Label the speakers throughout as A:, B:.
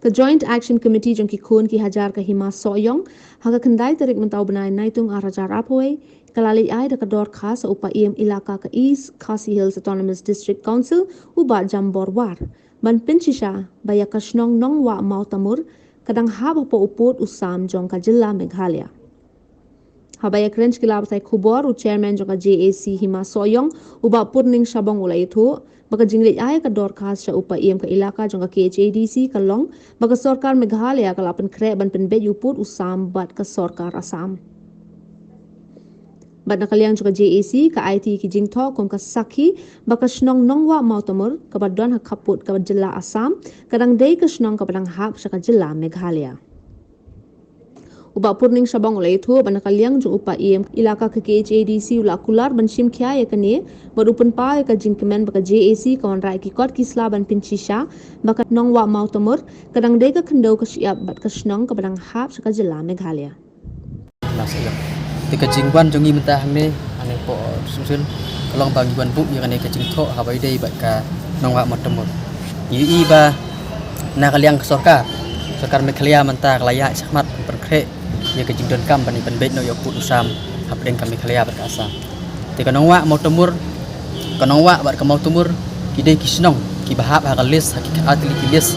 A: Ka Joint Action Committee jong ki khun ki hajar ka hima soyong haga kendai tarik mentau benai naitung arajar apoi kalali ai da kador khas upa iem ilaka ka East Khasi Hills Autonomous District Council uba jambor war ban pinchisha baya kashnong nong wa mautamur kadang haba po uput usam jong ka jilla Meghalaya. Habaya krench kilab tai khubor u chairman jong ka JAC hima soyong uba purning shabong ulai thu baka jinglit ay ka dorkas sa upa iem ka ilaka jong ka KHADC kalong baka sorkar Meghalaya kalapan kre ban penbet uput usam bat ka sorkar Assam. Bat nakaliang jong ka JAC ka IT ki jingtho kum ka sakhi baka shnong nongwa mautamur ka badon ha kaput ka jilla Assam kadang day ka shnong ka padang hap sa ka jilla Meghalaya. Uba purning shabang ulai thu ban nakaliang jong upa iem ilaka ka KHADC ula kular ban shim kya ya kane barupan pa ya ka jingkemen baka JAC kawan rai ki kot kisla ban pinchisha baka nongwa mautamur kadang day ka kendau ka siap bat ka shnong ka padang hap sa ka jilla Meghalaya.
B: Tika jingwan jongi mentah ne ane po susun kalong bagi wan bu yang ane ka jingtho habai dei bat ka nongwa mautamur. Yi ba nakaliang sorkar Meghalaya mentah layak sakmat perkre ya ke jingdon kam bani penbet no yakut usam hapdeng kami Meghalaya bat ka Assam. Tika nongwa mautamur kanongwa bat ka mautamur kidai kisnong ki bahap hakalis hakikat atli kilis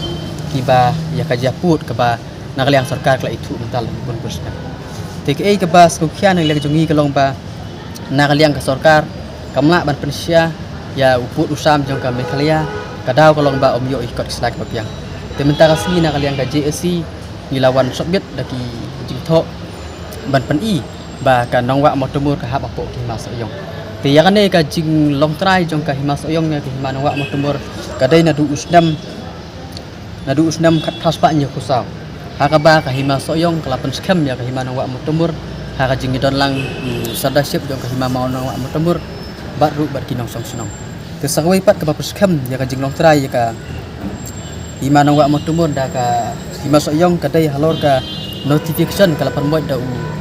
B: ki ba ya ka japut ke ba nakaliang sorkar kala itu mental bun busna. Tika ke ba skukhian yang jongi kalong ba nakaliang ka sorkar kamla ban pensya ya uput usam jong ka Meghalaya kadau kalong ba omyo ikot slak papiang. Sementara sini nak kalian gaji esi nilawan Soviet daki jingtho ban pen ba ka nongwa mautamur ka hap apo ki masoyong. Te yakane ka jing long trai jong ka himasoyong nya ki hima nongwa mautamur kadai nadu usnam khat khaspa nya kusau. Hakaba ka himasoyong kalapan skam ya ka hima nongwa mautamur haka jing don lang sadaship jong ka hima mau nongwa mautamur baru bar kinong song sunong. Te sawai pat ka paskam ya ka jing long trai ya ka hima nongwa mautamur da ka hima soyong kadai halor ka notification kala permoy da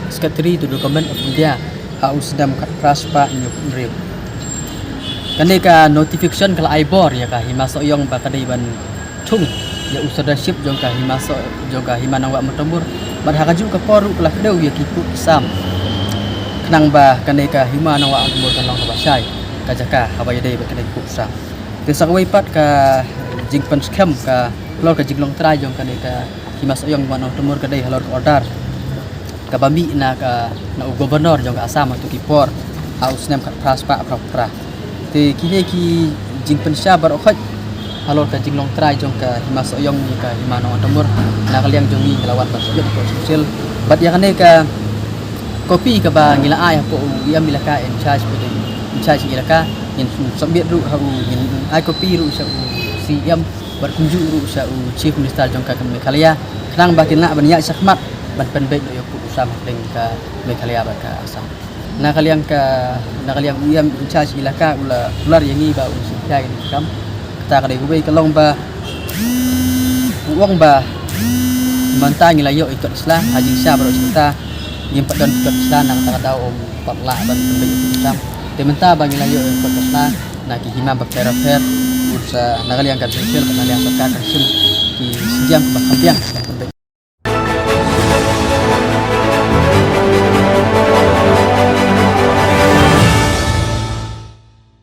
B: secretary to the government of India ha usdam kat praspa nyuk rib kane ka notification kala aibor ya ka hima soyong ba kadai ban thung ya usadaship jong ka hima nongwa mautamur bar ha kaju ka poru kala kedau ya kipu sam kenang ba kane ka hima nongwa mautamur kanong ka basai kajaka habay dai ba kadai ku sam tesakwai pat ka jingpan skam ka lor ka jinglong trai jong ka hima soyong ban mautamur kadai halor ka order ka bami na gubernur jong ka Assam tu kipor haus nem ka praspa pra te kini ki jingpan sya bar okhat halor ka jinglong trai jong ka hima soyong ni ka hima mautamur na kaliang jongi lawan ba soyong ko sosial bat ya kane ka kopi ka ba ngila ai po ya milaka in charge ilaka in sobiet ru ha in ai kopi ru sa CM berkunjung ru sa chief minister jong ka Meghalaya kenang bakin nak banyak sakmat ban penbet yo ku usam deng ka Meghalaya ba ka Assam nakaliang uyam in charge ilaka ular yangi ba usul jai ni kam kata kadai ku kalong ba uang ba manta ngilayo ikut Islam haji sya baru cerita nyimpat dan ikut Islam nak kata tahu patla ban penbet Islam tementa bagi layo ikut Islam nak hima ba fair ursa nakaliang kan sosial nakaliang sorkar kan ki sejam ba kampiang